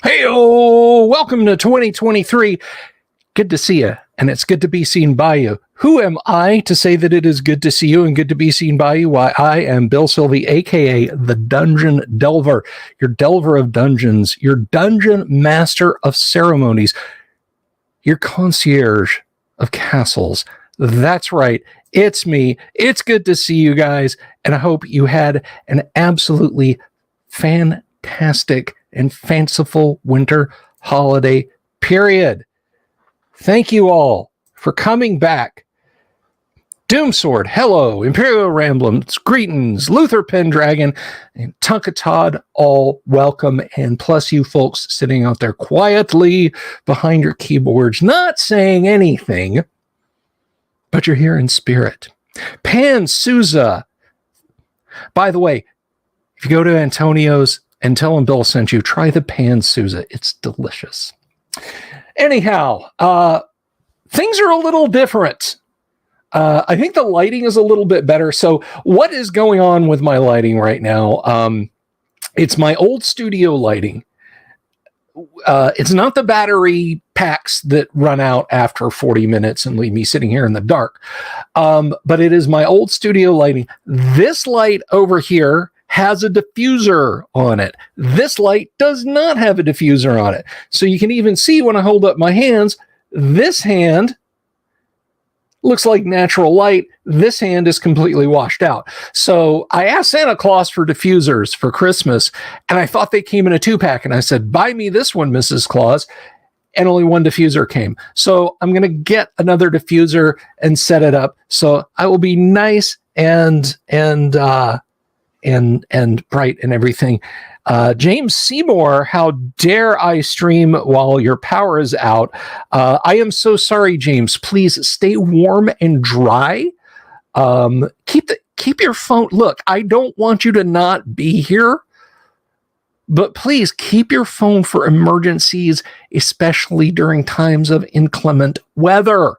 Hey-o! Welcome to 2023. Good to see you, and it's good to be seen by you. Who am I to say that it is good to see you and good to be seen by you? Why, I am Bill Sylvie, a.k.a. the Dungeon Delver, your Delver of Dungeons, your Dungeon Master of Ceremonies, your Concierge of Castles. That's right. It's me. It's good to see you guys, and I hope you had an absolutely fantastic and fanciful winter holiday period. Thank you all for coming back. Doomsword, hello. Imperial Ramblings, greetings. Luther Pendragon and Tunkatod, all welcome. And plus you folks sitting out there quietly behind your keyboards, not saying anything, but you're here in spirit. Pan Souza. By the way, if you go to Antonio's and tell him Bill sent you, try the Pan Souza. It's delicious. Anyhow, things are a little different. I think the lighting is a little bit better. So what is going on with my lighting right now? It's my old studio lighting. It's not the battery packs that run out after 40 minutes and leave me sitting here in the dark. But it is my old studio lighting. This light over here has a diffuser on it. This light does not have a diffuser on it. So you can even see when I hold up my hands, this hand looks like natural light. This hand is completely washed out. So I asked Santa Claus for diffusers for Christmas, and I thought they came in a 2-pack. And I said, buy me this one, Mrs. Claus. And only one diffuser came. So I'm going to get another diffuser and set it up. So I will be nice and bright and everything. James Seymour, how dare I stream while your power is out? I am so sorry, James. Please stay warm and dry. Keep your phone. Look, I don't want you to not be here, but please keep your phone for emergencies, especially during times of inclement weather.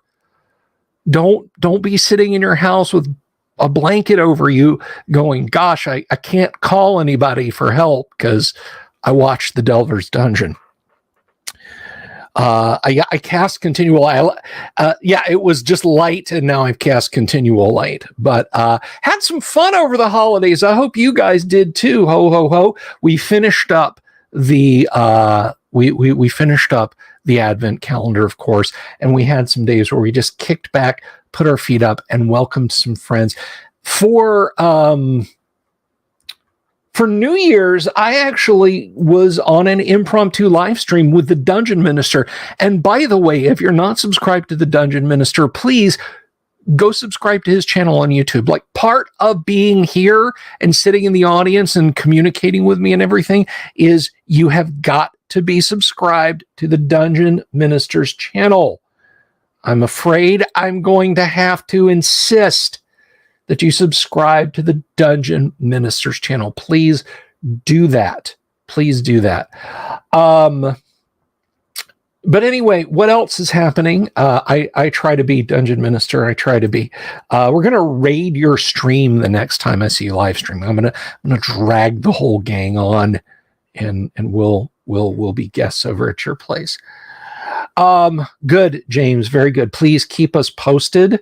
Don't be sitting in your house with a blanket over you going, gosh, I can't call anybody for help because I watched the Delver's Dungeon. I cast continual. It was just light, and now I've cast continual light. But had some fun over the holidays. I hope you guys did too. Ho ho ho! We finished up the we finished up the Advent calendar, of course, and we had some days where we just kicked back, put our feet up, and welcomed some friends. For New Year's, I actually was on an impromptu live stream with the Dungeon Minister. And by the way, if you're not subscribed to the Dungeon Minister, please go subscribe to his channel on YouTube. Like, part of being here and sitting in the audience and communicating with me and everything is you have got to be subscribed to the Dungeon Minister's channel. I'm afraid I'm going to have to insist that you subscribe to the Dungeon Minister's channel. Please do that. Please do that. But anyway, what else is happening? I try to be Dungeon Minister. I try to be. We're going to raid your stream the next time I see you live stream. I'm gonna drag the whole gang on, and we'll be guests over at your place. Good, James. Very good. Please keep us posted.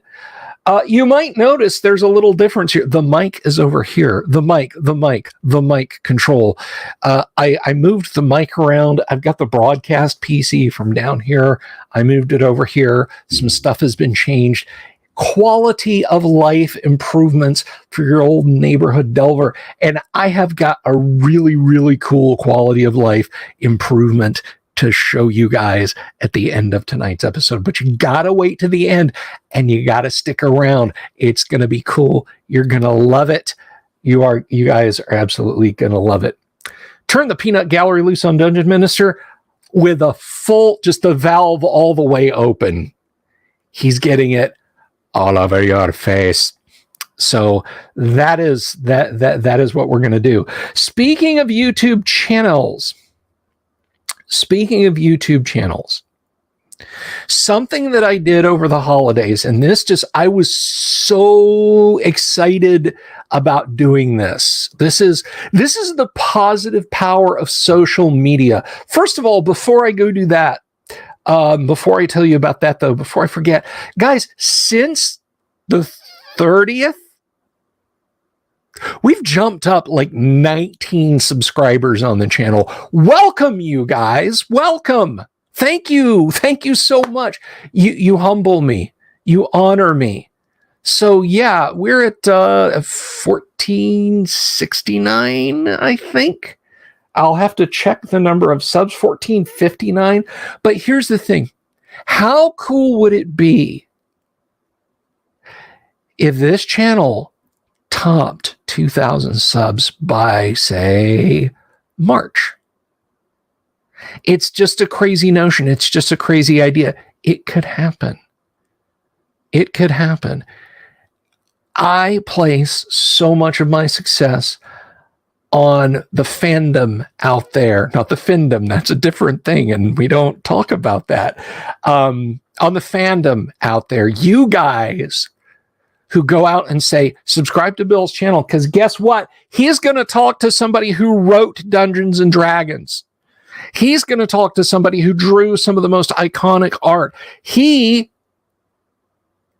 You might notice there's a little difference here. The mic is over here. The mic control. I moved the mic around. I've got the broadcast PC from down here. I moved it over here. Some stuff has been changed. Quality of life improvements for your old neighborhood Delver. And I have got a really, really cool quality of life improvement to show you guys at the end of tonight's episode. But you gotta wait to the end, and you gotta stick around. It's gonna be cool. You're gonna love it. You guys are absolutely gonna love it. Turn the peanut gallery loose on Dungeon Minister with a full, just the valve all the way open. He's getting it all over your face. So that is what we're gonna do. Speaking of YouTube channels, Something that I did over the holidays, and I was so excited about doing this. This is the positive power of social media. First of all, before I go do that, before I tell you about that though, before I forget, guys, since the 30th, we've jumped up like 19 subscribers on the channel. Welcome, you guys. Welcome. Thank you. Thank you so much. You humble me. You honor me. So yeah, we're at 1469, I think. I'll have to check the number of subs, 1459. But here's the thing. How cool would it be if this channel topped 2,000 subs by, say, March? It's just a crazy notion. It's just a crazy idea. It could happen. It could happen. I place so much of my success on the fandom out there. Not the fandom, that's a different thing, and we don't talk about that. On the fandom out there, you guys who go out and say, subscribe to Bill's channel, because guess what? He's going to talk to somebody who wrote Dungeons and Dragons. He's going to talk to somebody who drew some of the most iconic art. He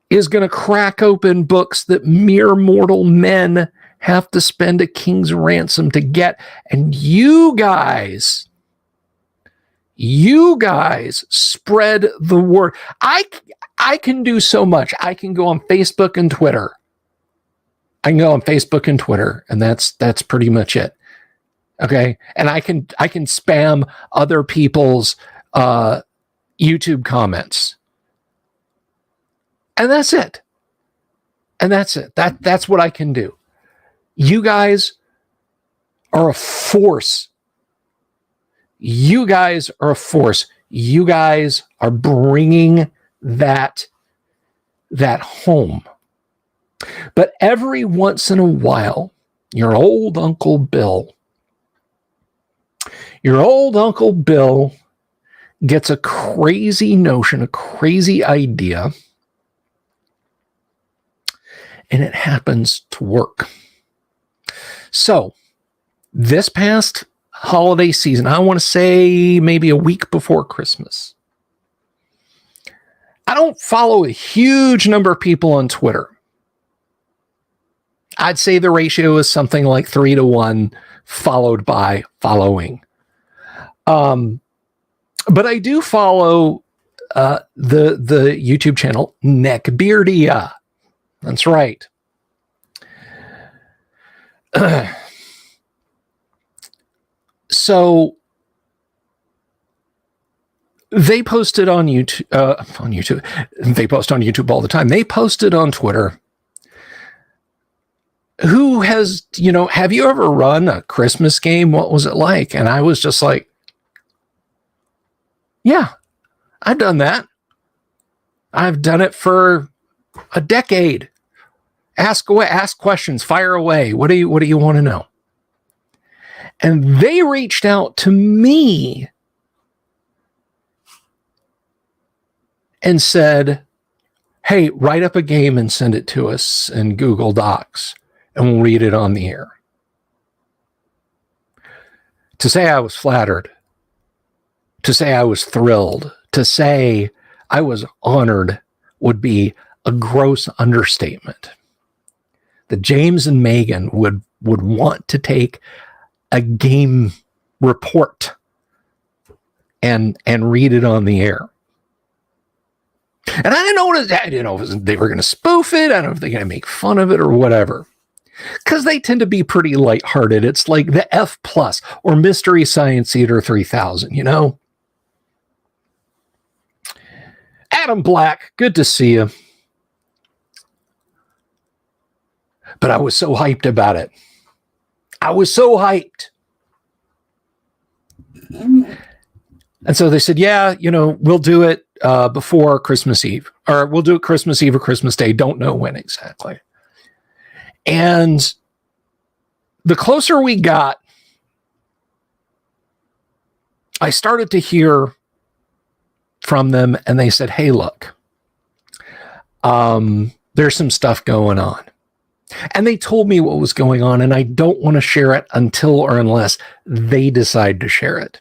is going to crack open books that mere mortal men have to spend a king's ransom to get. And you guys spread the word. I can do so much. I can go on Facebook and Twitter. And that's pretty much it. Okay. And I can spam other people's YouTube comments. And that's it. That's what I can do. You guys are a force. You guys are bringing that home. But every once in a while, your old Uncle Bill gets a crazy notion, a crazy idea, and it happens to work. So this past holiday season, I want to say maybe a week before Christmas, I don't follow a huge number of people on Twitter. I'd say the ratio is something like 3-to-1 followed by following. But I do follow the YouTube channel Neckbeardia. That's right. So they posted on YouTube. They post on YouTube all the time. They posted on Twitter. Who has, have you ever run a Christmas game? What was it like? And I was just like, yeah, I've done that. I've done it for a decade. Ask away, ask questions, fire away. What do you want to know? And they reached out to me and said, hey, write up a game and send it to us in Google Docs, and we'll read it on the air. To say I was flattered, to say I was thrilled, to say I was honored would be a gross understatement. That James and Megan would want to take a game report and read it on the air. And I didn't know if they were going to spoof it. I don't know if they're going to make fun of it or whatever. Because they tend to be pretty lighthearted. It's like the F+ or Mystery Science Theater 3000, Adam Black, good to see you. But I was so hyped about it. I was so hyped. And so they said, yeah, we'll do it before Christmas Eve, or we'll do it Christmas Eve or Christmas Day. Don't know when exactly. And the closer we got, I started to hear from them, and they said, hey, look, there's some stuff going on. And they told me what was going on, and I don't want to share it until or unless they decide to share it.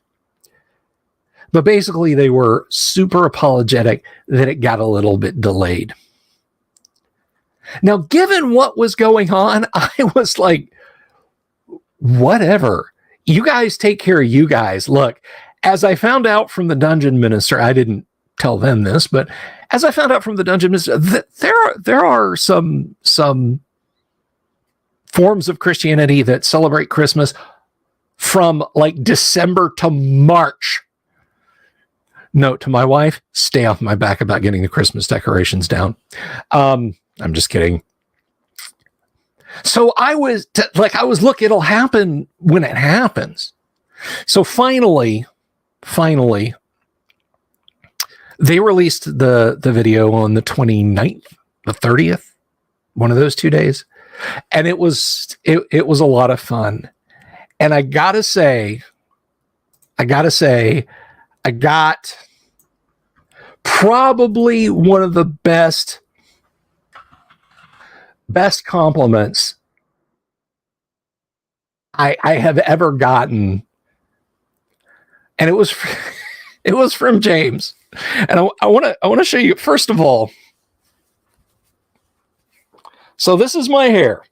But basically, they were super apologetic that it got a little bit delayed. Now, given what was going on, I was like, whatever. You guys take care of you guys. Look, as I found out from the dungeon minister, I didn't tell them this, but as I found out from the dungeon minister, there are some forms of Christianity that celebrate Christmas from like December to March. Note to my wife, stay off my back about getting the Christmas decorations down. I'm just kidding. So I was look, it'll happen when it happens. So finally, they released the video on the 29th, the 30th, one of those 2 days. And it was a lot of fun. And I gotta say, I got probably one of the best compliments I have ever gotten. And it was from James. And I want to show you, first of all. So this is my hair.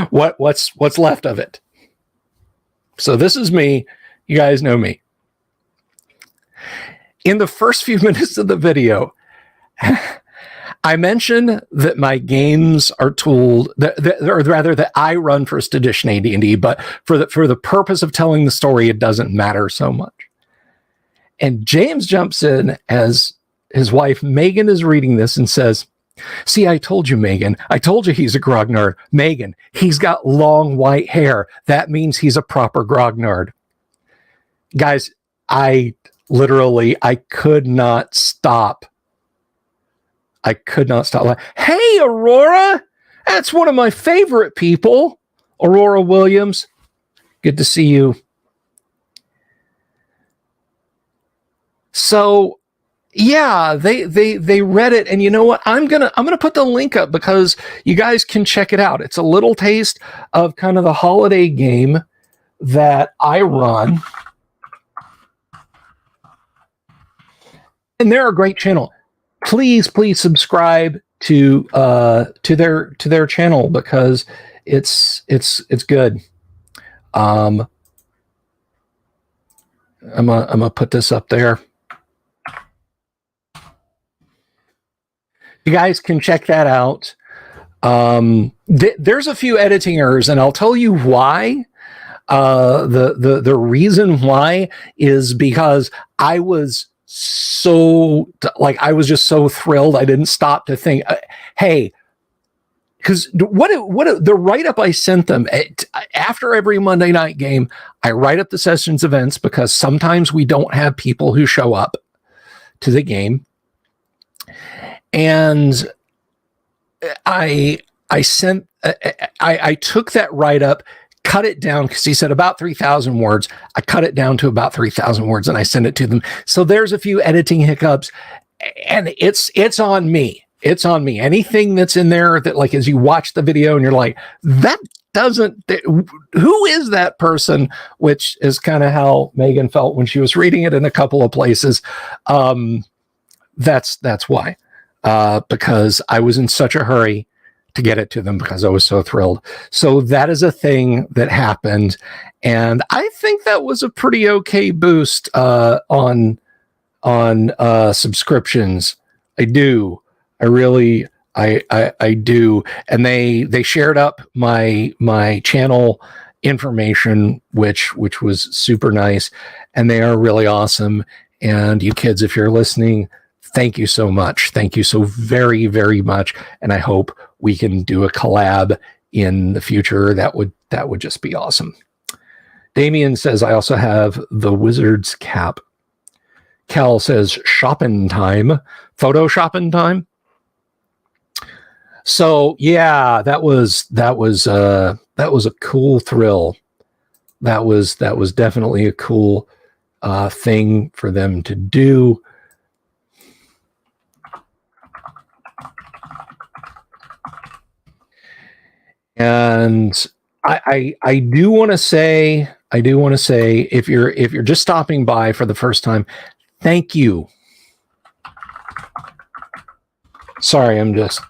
What's left of it. So this is me. You guys know me. In the first few minutes of the video, I mentioned that my games are tooled, or rather that I run first edition AD&D, but for the purpose of telling the story, it doesn't matter so much. And James jumps in as his wife Megan is reading this and says, see, I told you, Megan. I told you he's a grognard. Megan, he's got long white hair. That means he's a proper grognard. Guys, I could not stop. Hey, Aurora! That's one of my favorite people. Aurora Williams. Good to see you. So yeah, they read it, and you know what? I'm gonna put the link up because you guys can check it out. It's a little taste of kind of the holiday game that I run, and they're a great channel. Please subscribe to their channel because it's good. I'm gonna put this up there. You guys can check that out. There's a few editing errors, and I'll tell you why. The reason why is because I was just so thrilled. I didn't stop to think, hey, because what the write-up I sent them after every Monday night game, I write up the sessions events because sometimes we don't have people who show up to the game. And I took that write-up, cut it down, because he said about 3,000 words. I cut it down to about 3,000 words, and I sent it to them. So there's a few editing hiccups, and it's on me. It's on me. Anything that's in there that, like, as you watch the video and you're like, that doesn't, who is that person? Which is kind of how Megan felt when she was reading it in a couple of places. That's why. Because I was in such a hurry to get it to them because I was so thrilled. So that is a thing that happened. And I think that was a pretty okay boost on subscriptions. I do. I really do. And they shared up my channel information, which was super nice. And they are really awesome. And you kids, if you're listening, thank you so much. Thank you so very, very much. And I hope we can do a collab in the future. That would just be awesome. Damien says, I also have the Wizard's cap. Cal says, shopping time, photo shopping time. So yeah, that was a cool thrill. That was definitely a cool thing for them to do. And I do want to say, if you're just stopping by for the first time, thank you. Sorry, I'm just.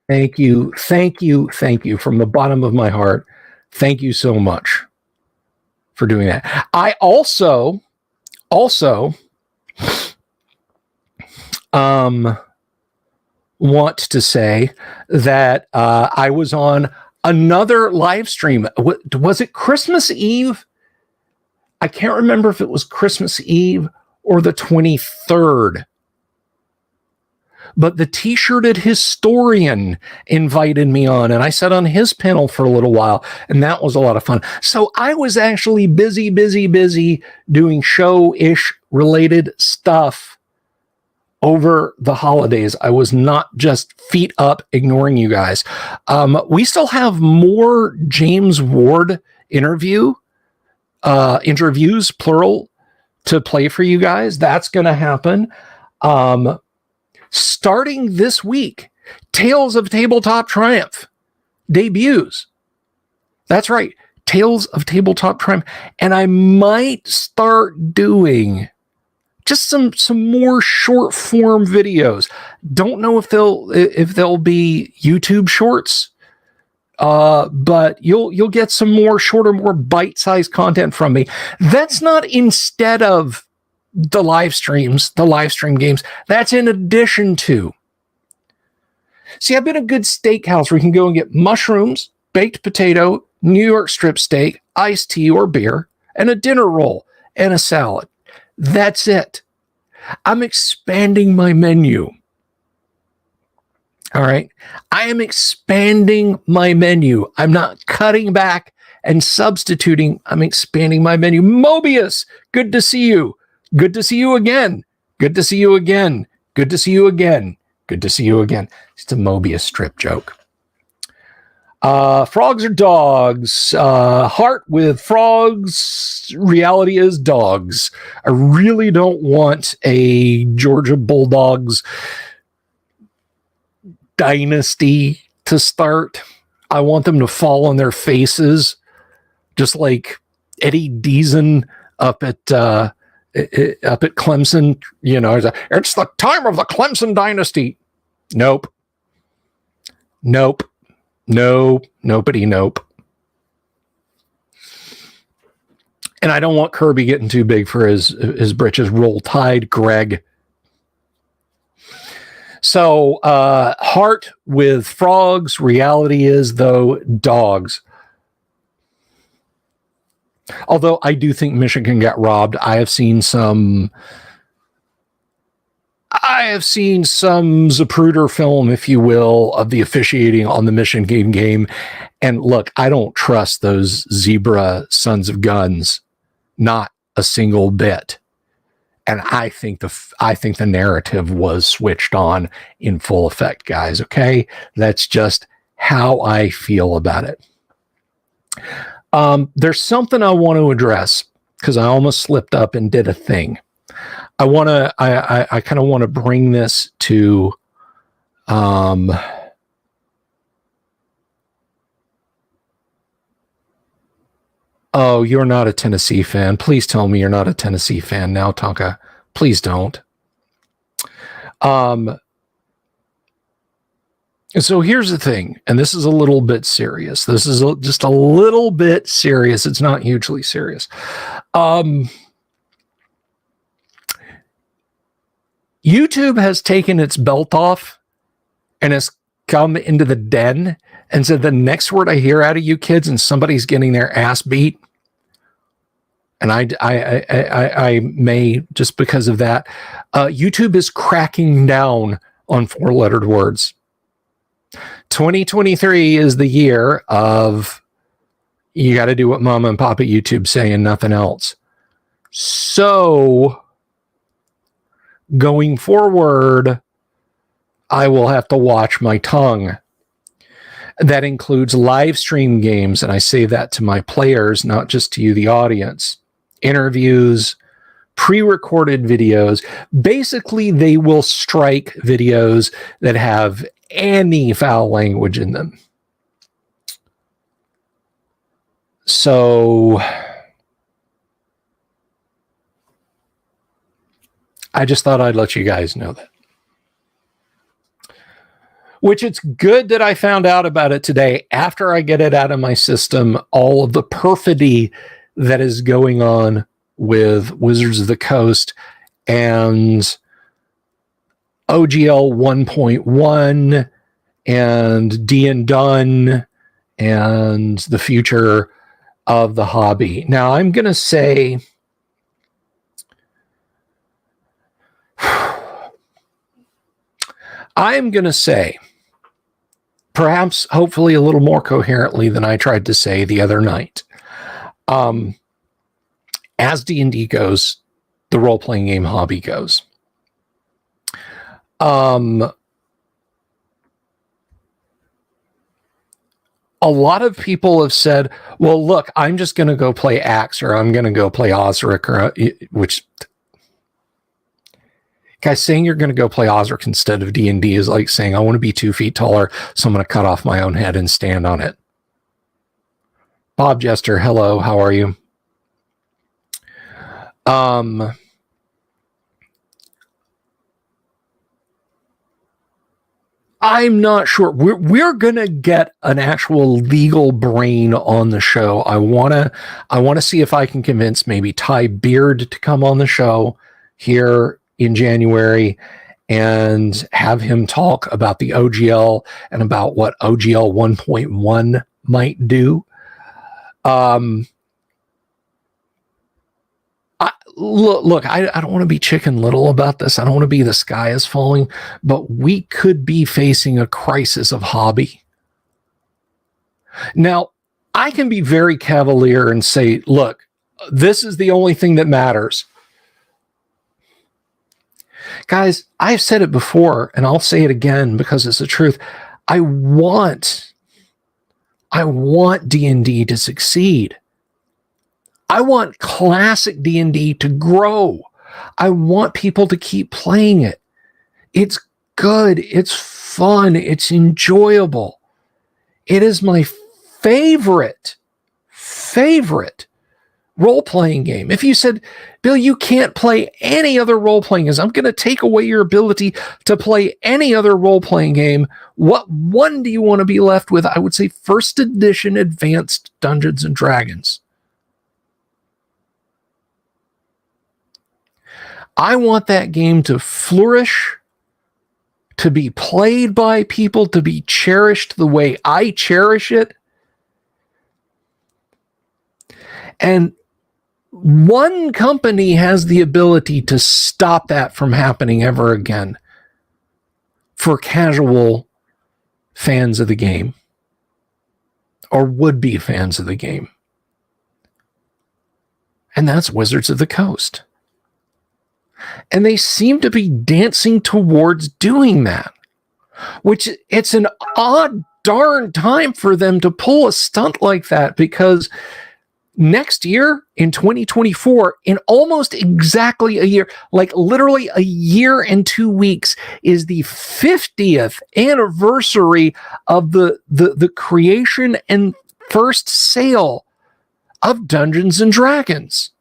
Thank you from the bottom of my heart. Thank you so much for doing that. I also want to say that I was on another live stream. Was it Christmas Eve? I can't remember if it was Christmas Eve or the 23rd. But the T-shirted historian invited me on, and I sat on his panel for a little while, and that was a lot of fun. So I was actually busy doing show-ish related stuff over the holidays. I was not just feet up ignoring you guys. We still have more James Ward interviews, plural, to play for you guys. That's going to happen. Starting this week, Tales of Tabletop Triumph debuts. That's right, Tales of Tabletop Triumph. And I might start doing just some more short form videos. Don't know if they'll be YouTube shorts, but you'll get some more shorter, more bite-sized content from me. That's not instead of the live stream games. That's in addition to. See, I've been a good steakhouse where you can go and get mushrooms, baked potato, New York strip steak, iced tea or beer, and a dinner roll and a salad. That's it. I'm expanding my menu. All right. I am expanding my menu. I'm not cutting back and substituting. I'm expanding my menu. Mobius, good to see you. Good to see you again. Good to see you again. Good to see you again. Good to see you again. It's a Mobius strip joke. Frogs or dogs? Heart with frogs. Reality is dogs. I really don't want a Georgia Bulldogs dynasty to start. I want them to fall on their faces, just like Eddie Deason up at Clemson. You know, it's the time of the Clemson dynasty. Nope. Nobody. And I don't want Kirby getting too big for his britches. Roll Tide, Greg. So, heart with frogs. Reality is, though, dogs. Although I do think Michigan got robbed. I have seen some Zapruder film, if you will, of the officiating on the Michigan game. And look, I don't trust those zebra sons of guns, not a single bit. And I think the narrative was switched on in full effect, guys. Okay, that's just how I feel about it. There's something I want to address because I almost slipped up and did a thing. I kind of want to bring this to, oh, you're not a Tennessee fan. Please tell me you're not a Tennessee fan now, Tonka. Please don't. So here's the thing, and this is a little bit serious. This is just a little bit serious. It's not hugely serious. YouTube has taken its belt off and has come into the den and said, the next word I hear out of you kids and somebody's getting their ass beat. And I may, just because of that, YouTube is cracking down on 4-lettered words. 2023 is the year of you got to do what Mama and Papa YouTube say and nothing else. So going forward, I will have to watch my tongue. That includes live stream games, and I say that to my players, not just to you, the audience. Interviews, pre-recorded videos. Basically, they will strike videos that have any foul language in them. So I just thought I'd let you guys know that. Which it's good that I found out about it today after I get it out of my system, all of the perfidy that is going on with Wizards of the Coast and OGL 1.1 and D and Done and the future of the hobby. Now, I'm going to say perhaps, hopefully, a little more coherently than I tried to say the other night. As D&D goes, the role-playing game hobby goes. A lot of people have said, well, look, I'm just going to go play Axe, or I'm going to go play Osric, or which... Guys, saying you're going to go play Osric instead of D&D is like saying, I want to be 2 feet taller, so I'm going to cut off my own head and stand on it. Bob Jester, hello, how are you? I'm not sure. We're going to get an actual legal brain on the show. I want to see if I can convince maybe Ty Beard to come on the show here in January and have him talk about the OGL and about what OGL 1.1 might do. Look, I don't want to be Chicken Little about this. I don't want to be the sky is falling, but we could be facing a crisis of hobby. Now, I can be very cavalier and say, look, this is the only thing that matters. Guys, I've said it before, and I'll say it again because it's the truth. I want D&D to succeed. I want classic D&D to grow. I want people to keep playing it. It's good. It's fun. It's enjoyable. It is my favorite role-playing game. If you said, Bill, you can't play any other role-playing games, I'm going to take away your ability to play any other role-playing game, what one do you want to be left with? I would say first edition Advanced Dungeons and Dragons. I want that game to flourish, to be played by people, to be cherished the way I cherish it. And one company has the ability to stop that from happening ever again for casual fans of the game or would-be fans of the game. And that's Wizards of the Coast. And they seem to be dancing towards doing that, which it's an odd darn time for them to pull a stunt like that, because next year in 2024, in almost exactly a year, like literally a year and 2 weeks, is the 50th anniversary of the creation and first sale of Dungeons and Dragons.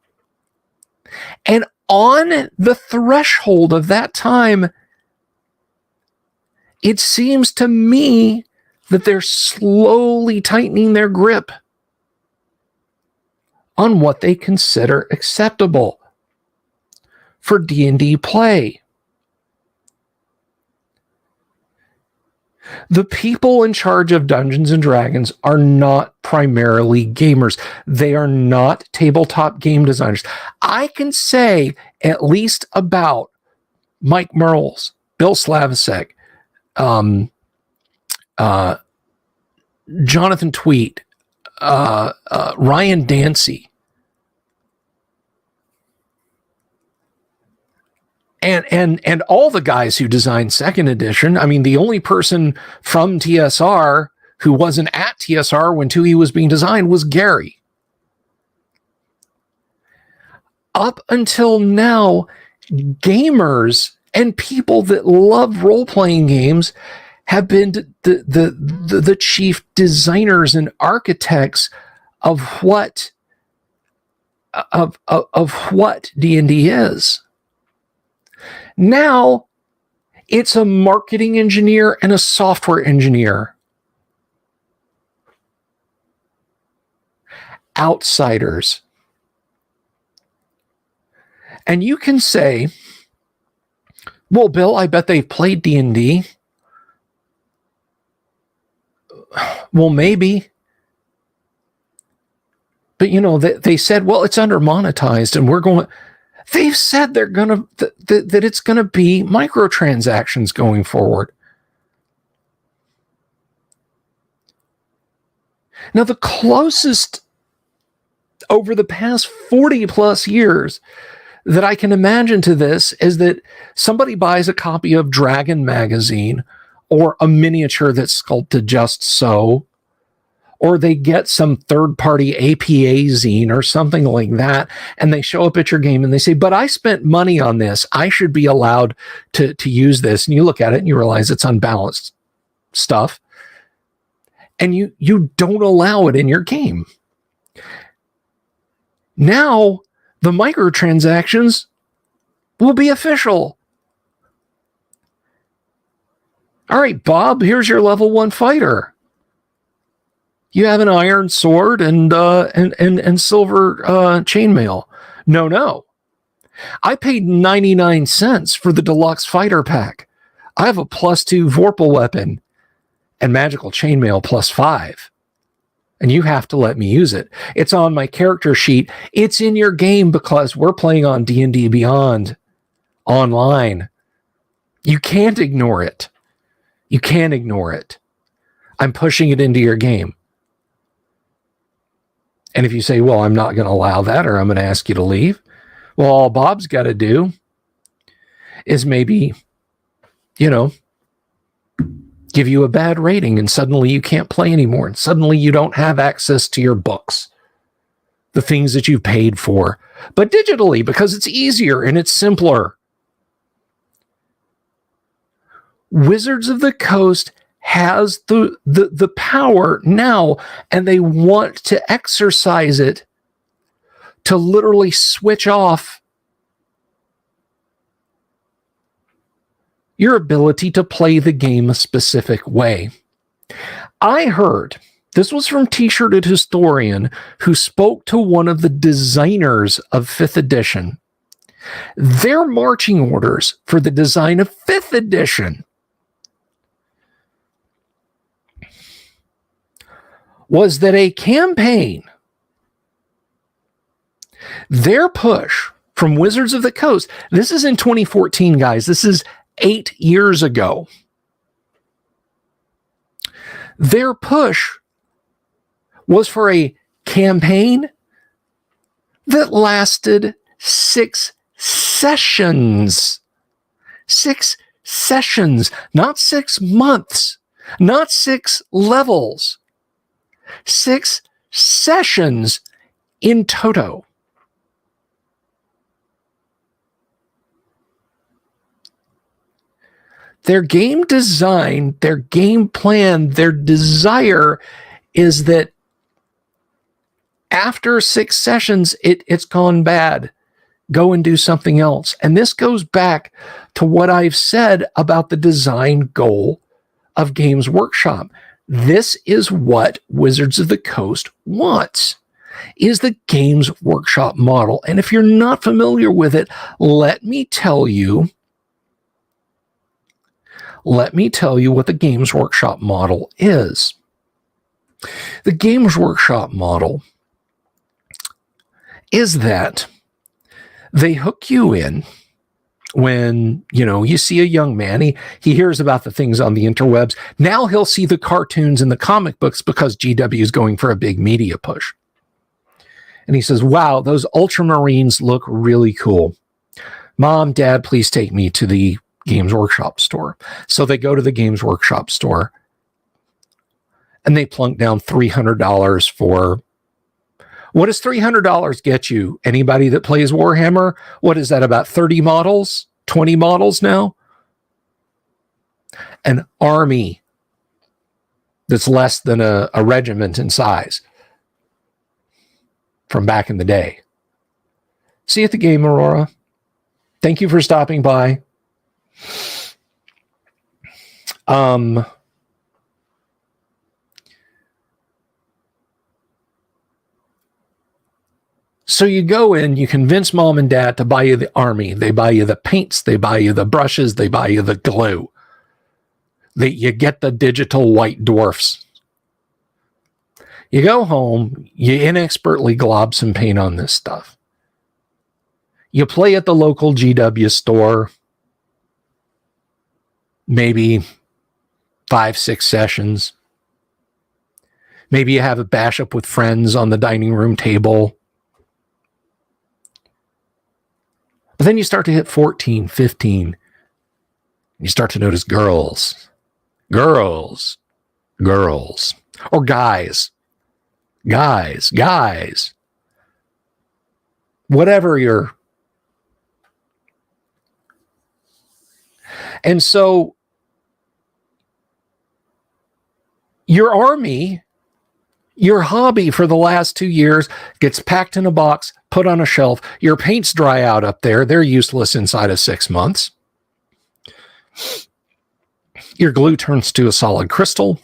And on the threshold of that time, it seems to me that they're slowly tightening their grip on what they consider acceptable for D&D play. The people in charge of Dungeons and Dragons are not primarily gamers. They are not tabletop game designers. I can say at least about Mike Merles, Bill Slavisek, Jonathan Tweet, Ryan Dancy, and all the guys who designed second edition. I mean, the only person from TSR who wasn't at TSR when 2E was being designed was Gary. Up until now, gamers and people that love role-playing games have been the chief designers and architects of what D&D is. Now, it's a marketing engineer and a software engineer. Outsiders. And you can say, well, Bill, I bet they've played D&D. Well, maybe. But, you know, they said, well, it's under monetized and we're going... They've said they're going to... that it's going to be microtransactions going forward. Now, the closest over the past 40 plus years that I can imagine to this is that somebody buys a copy of Dragon magazine or a miniature that's sculpted just so, or they get some third-party APA zine or something like that, and they show up at your game and they say, but I spent money on this. I should be allowed to use this. And you look at it and you realize it's unbalanced stuff. And you don't allow it in your game. Now, the microtransactions will be official. All right, Bob, here's your level 1 fighter. You have an iron sword and silver chainmail. No. I paid 99 cents for the deluxe fighter pack. I have a +2 Vorpal weapon and magical chainmail +5. And you have to let me use it. It's on my character sheet. It's in your game because we're playing on D&D Beyond online. You can't ignore it. You can't ignore it. I'm pushing it into your game. And if you say, well, I'm not going to allow that, or I'm going to ask you to leave, well, all Bob's got to do is maybe, you know, give you a bad rating, and suddenly you can't play anymore, and suddenly you don't have access to your books, the things that you've paid for, but digitally, because it's easier and it's simpler. Wizards of the Coast has the power now, and they want to exercise it to literally switch off your ability to play the game a specific way. I heard, this was from T-Shirted Historian, who spoke to one of the designers of 5th edition. Their marching orders for the design of 5th edition was that a campaign, their push from Wizards of the Coast, this is in 2014, guys, this is 8 years ago. Their push was for a campaign that lasted 6 sessions. 6 sessions, not 6 months, not 6 levels. 6 sessions in toto. Their game design, their game plan, their desire is that after 6 sessions, it's gone bad. Go and do something else. And this goes back to what I've said about the design goal of Games Workshop. This is what Wizards of the Coast wants, is the Games Workshop model. And if you're not familiar with it, let me tell you what the Games Workshop model is. The Games Workshop model is that they hook you in when, you know, you see a young man, he hears about the things on the interwebs. Now he'll see the cartoons and the comic books because GW is going for a big media push. And he says, wow, those Ultramarines look really cool. Mom, Dad, please take me to the Games Workshop store. So they go to the Games Workshop store. and they plunk down $300 for, what does $300 get you? Anybody that plays Warhammer? What is that, about 30 models? 20 models now? An army that's less than a regiment in size from back in the day. See you at the game, Aurora. Thank you for stopping by. So you go in, you convince mom and dad to buy you the army. They buy you the paints, they buy you the brushes, they buy you the glue. You get the digital white dwarfs. You go home, you inexpertly glob some paint on this stuff. You play at the local GW store, maybe 5-6 sessions. Maybe you have a bash up with friends on the dining room table. But then you start to hit 14, 15. And you start to notice girls. Or guys. Whatever you're. And so your army, your hobby for the last 2 years gets packed in a box, put on a shelf. Your paints dry out up there. They're useless inside of 6 months. Your glue turns to a solid crystal.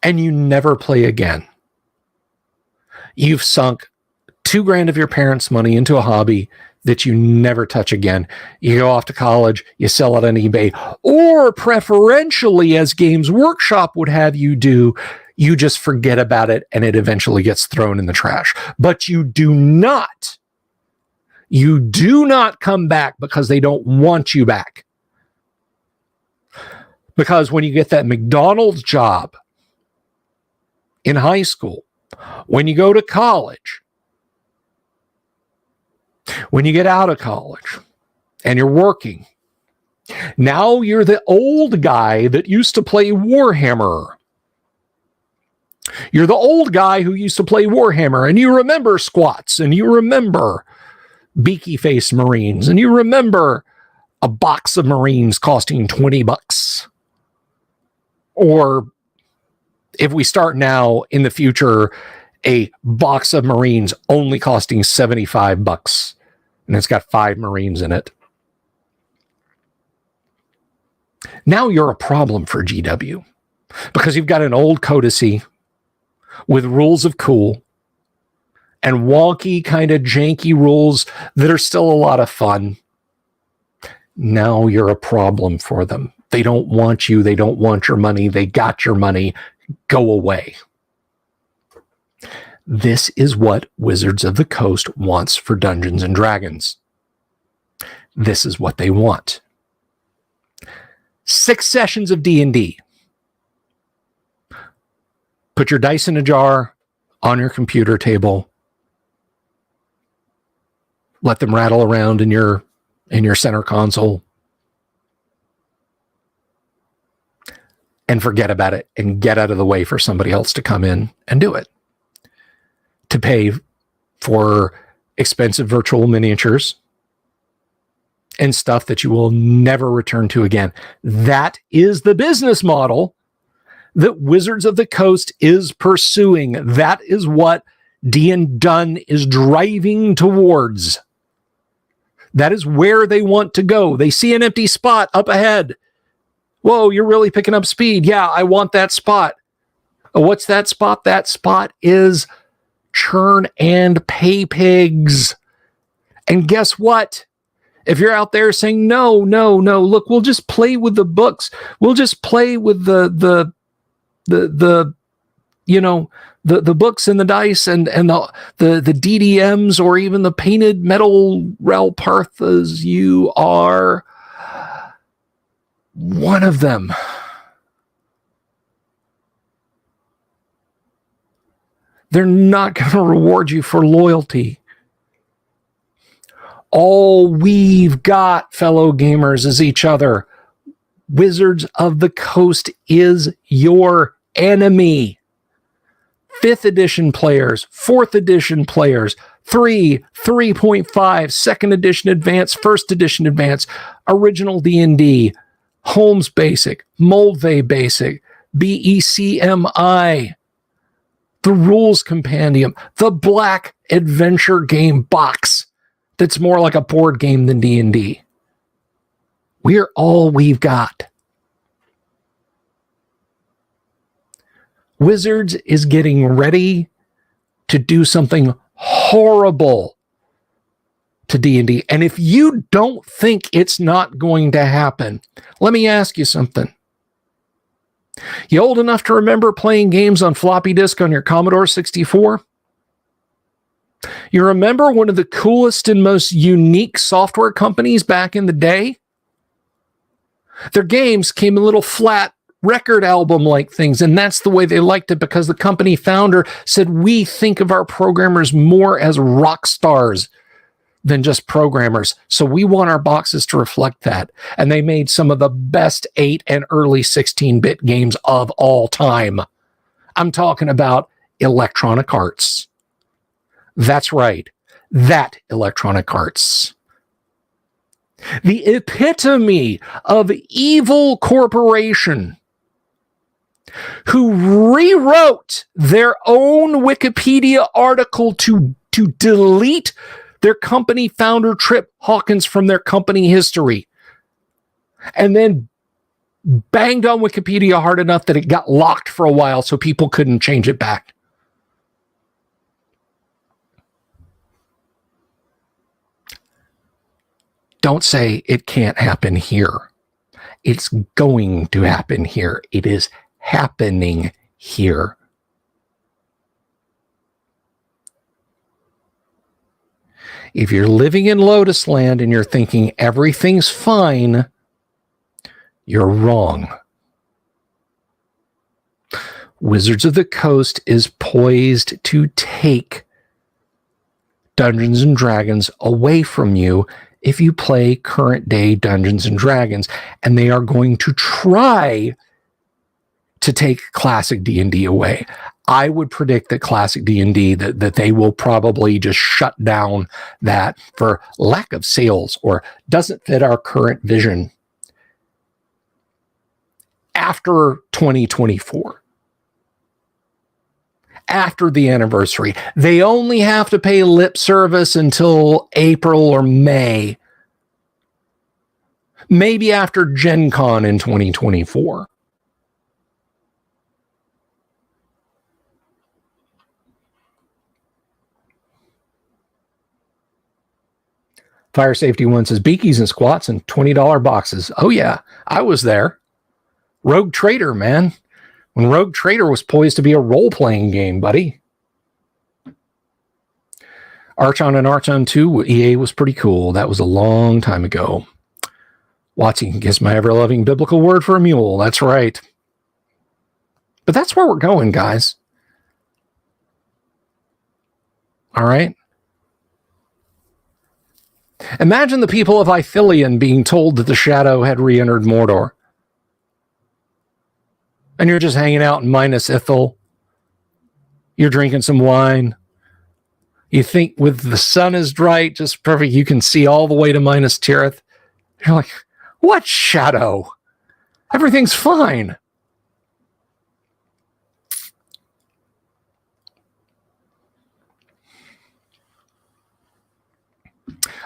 And you never play again. You've sunk $2,000 of your parents' money into a hobby that you never touch again. You go off to college, you sell it on eBay, or preferentially, as Games Workshop would have you do, you just forget about it and it eventually gets thrown in the trash. But you do not come back because they don't want you back. Because when you get that McDonald's job in high school, when you go to college, when you get out of college and you're working, now you're the old guy that used to play Warhammer. You're the old guy who used to play Warhammer, and you remember squats, and you remember beaky face Marines, and you remember a box of Marines costing $20. Or if we start now, in the future, a box of Marines only costing $75, and it's got 5 Marines in it. Now you're a problem for GW because you've got an old codicy with rules of cool and wonky, kind of janky rules that are still a lot of fun. Now you're a problem for them. They don't want you. They don't want your money. They got your money. Go away. This is what Wizards of the Coast wants for Dungeons and Dragons. This is what they want. 6 sessions of D&D. Put your dice in a jar on your computer table. Let them rattle around in your center console. And forget about it and get out of the way for somebody else to come in and do it. To pay for expensive virtual miniatures and stuff that you will never return to again. That is the business model that Wizards of the Coast is pursuing. That is what Dean Dunn is driving towards. That is where they want to go. They see an empty spot up ahead. Whoa, you're really picking up speed. Yeah, I want that spot. What's that spot? That spot is Churn and Pay Pigs. And guess what? If you're out there saying, no, look, we'll just play with the books. We'll just play with the books and the dice and the DDMs or even the painted metal Ralparthas. You are one of them. They're not going to reward you for loyalty. All we've got, fellow gamers, is each other. Wizards of the Coast is your enemy. 5th edition players, 4th edition players, 3, 3.5, 2nd edition advanced, 1st edition advanced, original D&D, Holmes Basic, Moldvay Basic, BECMI, the Rules Compendium, the Black Adventure Game Box that's more like a board game than D&D. We're all we've got. Wizards is getting ready to do something horrible to D&D. And if you don't think it's not going to happen, let me ask you something. You old enough to remember playing games on floppy disk on your Commodore 64? You remember one of the coolest and most unique software companies back in the day? Their games came in little flat record album-like things, and that's the way they liked it because the company founder said, we think of our programmers more as rock stars than just programmers, so we want our boxes to reflect that. And they made some of the best 8 and early 16-bit games of all time. I'm talking about Electronic Arts. That's right, that Electronic Arts. The epitome of evil corporation who rewrote their own Wikipedia article to delete their company founder Trip Hawkins from their company history, and then banged on Wikipedia hard enough that it got locked for a while so people couldn't change it back. Don't say it can't happen here. It's going to happen here. It is happening here. If you're living in Lotus Land and you're thinking everything's fine, you're wrong. Wizards of the Coast is poised to take Dungeons and Dragons away from you if you play current day Dungeons and Dragons, and they are going to try to take classic D&D away. I would predict that classic D&D, that they will probably just shut down that for lack of sales or doesn't fit our current vision after 2024. After the anniversary. They only have to pay lip service until April or May. Maybe after Gen Con in 2024. Fire Safety One says, Beakies and squats and $20 boxes. Oh yeah, I was there. Rogue Trader, man. When Rogue Trader was poised to be a role-playing game, buddy. Archon and Archon 2, EA was pretty cool. That was a long time ago. Watsy, guess my ever-loving biblical word for a mule. That's right. But that's where we're going, guys. All right? Imagine the people of Ithilien being told that the Shadow had re-entered Mordor. And you're just hanging out in Minas Ithil. You're drinking some wine. You think with the sun is right, just perfect, you can see all the way to Minas Tirith. You're like, what Shadow? Everything's fine.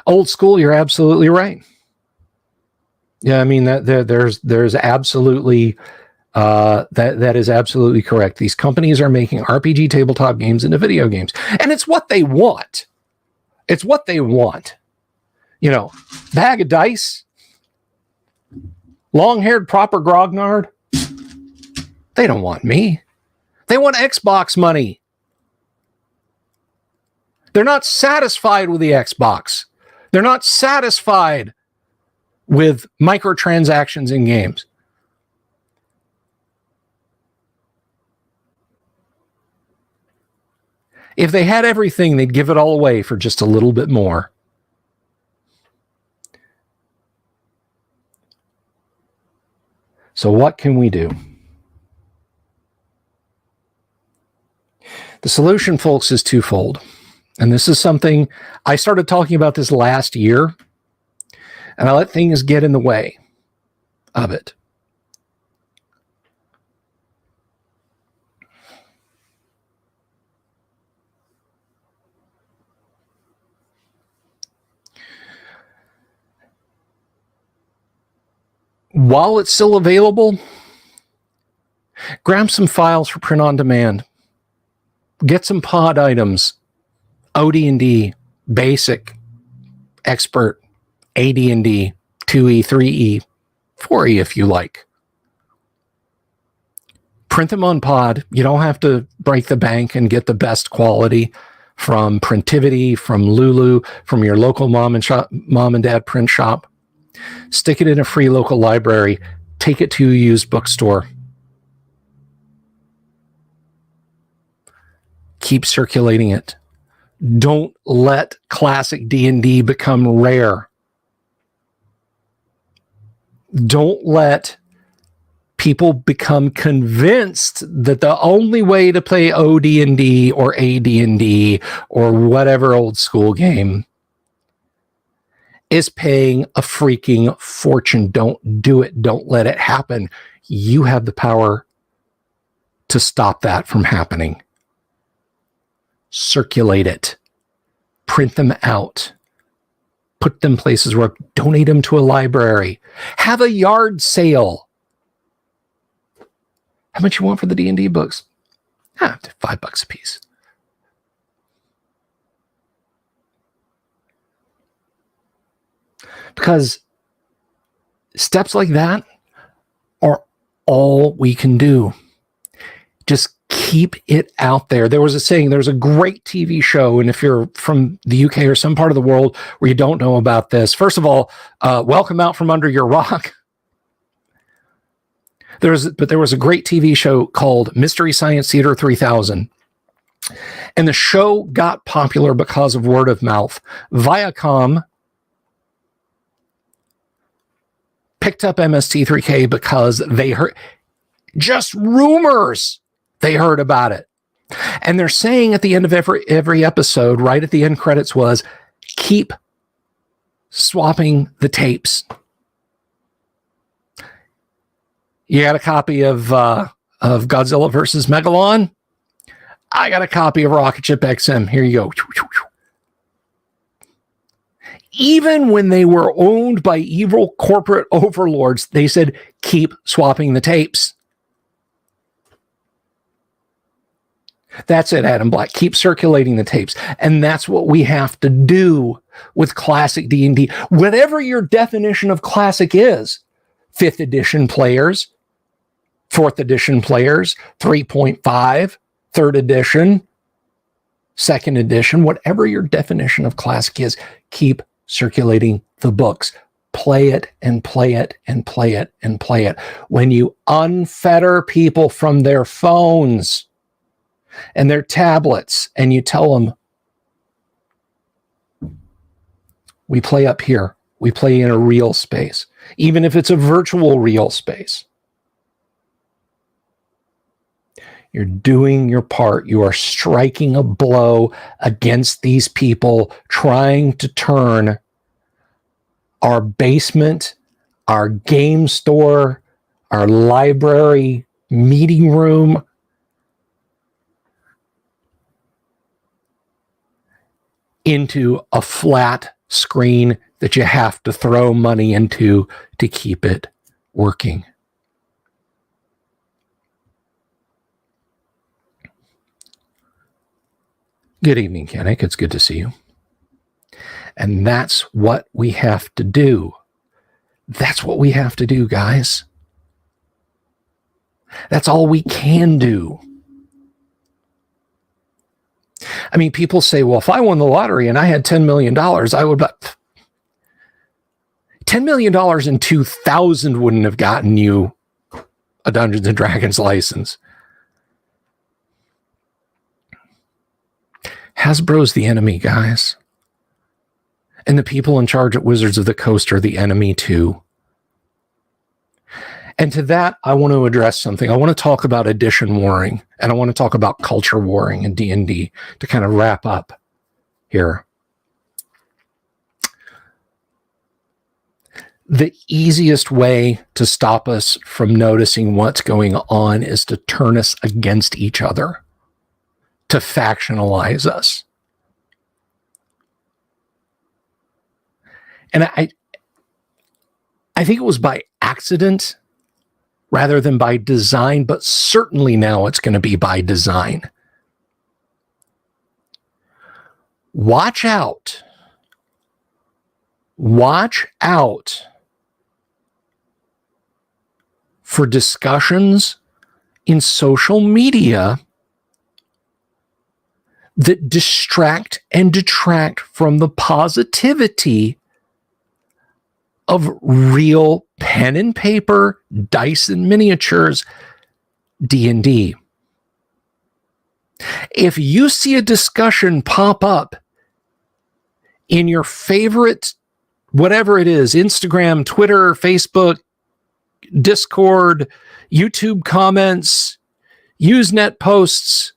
Old school, you're absolutely right. Yeah, I mean, there's absolutely... that is absolutely correct. These companies are making RPG tabletop games into video games, and it's what they want. It's what they want. You know, bag of dice, long-haired proper grognard. They don't want me. They want Xbox money. They're not satisfied with the Xbox. They're not satisfied with microtransactions in games. If they had everything, they'd give it all away for just a little bit more. So what can we do? The solution, folks, is twofold. And this is something I started talking about this last year, and I let things get in the way of it. While it's still available, grab some files for print on demand. Get some pod items, OD&D, Basic, Expert, AD&D, 2E, 3E, 4E if you like. Print them on pod. You don't have to break the bank and get the best quality from Printivity, from Lulu, from your local mom and dad print shop. Stick it in a free local library. Take it to a used bookstore. Keep circulating it. Don't let classic D&D become rare. Don't let people become convinced that the only way to play OD&D or AD&D or whatever old school game is paying a freaking fortune. Don't do it. Don't let it happen. You have the power to stop that from happening. Circulate it. Print them out. Put them places where, donate them to a library. Have a yard sale. How much you want for the D&D books? $5 a piece. Because steps like that are all we can do. Just keep it out there. There was a saying, there's a great TV show, and if you're from the UK or some part of the world where you don't know about this, first of all, welcome out from under your rock. There was a great TV show called Mystery Science Theater 3000. And the show got popular because of word of mouth. Viacom picked up MST3K because they heard just rumors. They heard about it. And they're saying at the end of every episode, right at the end credits was, keep swapping the tapes. You got a copy of Godzilla versus Megalon? I got a copy of Rocket Ship XM. Here you go. Even when they were owned by evil corporate overlords, they said, keep swapping the tapes. That's it, Adam Black. Keep circulating the tapes. And that's what we have to do with classic D&D. Whatever your definition of classic is, 5th edition players, 4th edition players, 3.5, 3rd edition, 2nd edition, whatever your definition of classic is, keep circulating the books. Play it and play it and play it and play it. When you unfetter people from their phones and their tablets, and you tell them, we play up here. We play in a real space, even if it's a virtual real space. You're doing your part. You are striking a blow against these people trying to turn our basement, our game store, our library, meeting room, into a flat screen that you have to throw money into to keep it working. Good evening, Kennick. It's good to see you. And that's what we have to do. That's what we have to do, guys. That's all we can do. I mean, people say, well, if I won the lottery and I had $10 million, I would... $10 million in 2000 wouldn't have gotten you a Dungeons & Dragons license. Hasbro's the enemy, guys. And the people in charge at Wizards of the Coast are the enemy too. And to that, I want to address something. I want to talk about edition warring, and I want to talk about culture warring in D&D to kind of wrap up here. The easiest way to stop us from noticing what's going on is to turn us against each other, to factionalize us. And I think it was by accident rather than by design, but certainly now it's going to be by design. Watch out. Watch out for discussions in social media that distract and detract from the positivity of real pen and paper, dice and miniatures, D&D. If you see a discussion pop up in your favorite, whatever it is, Instagram, Twitter, Facebook, Discord, YouTube comments, Usenet posts,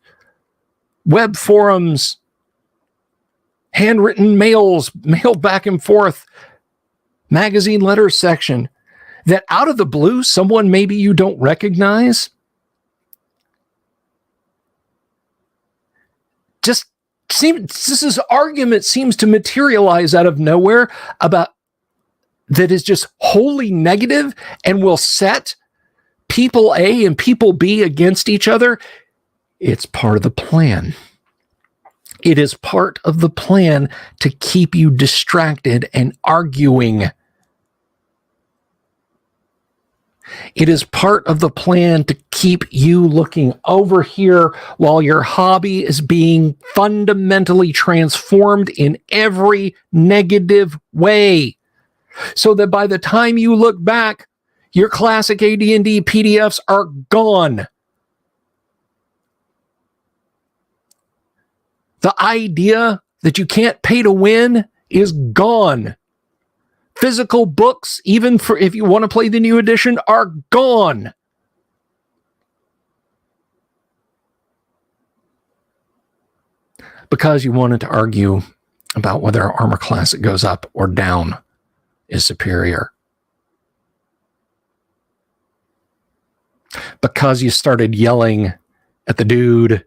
web forums, handwritten mails, mailed back and forth, magazine letters section, that out of the blue, someone maybe you don't recognize just this argument seems to materialize out of nowhere about that is just wholly negative and will set people A and people B against each other. It's part of the plan. It is part of the plan to keep you distracted and arguing. It is part of the plan to keep you looking over here while your hobby is being fundamentally transformed in every negative way. So that by the time you look back, your classic AD&D PDFs are gone. The idea that you can't pay to win is gone. Physical books, even for if you want to play the new edition, are gone. Because you wanted to argue about whether our armor class that goes up or down is superior. Because you started yelling at the dude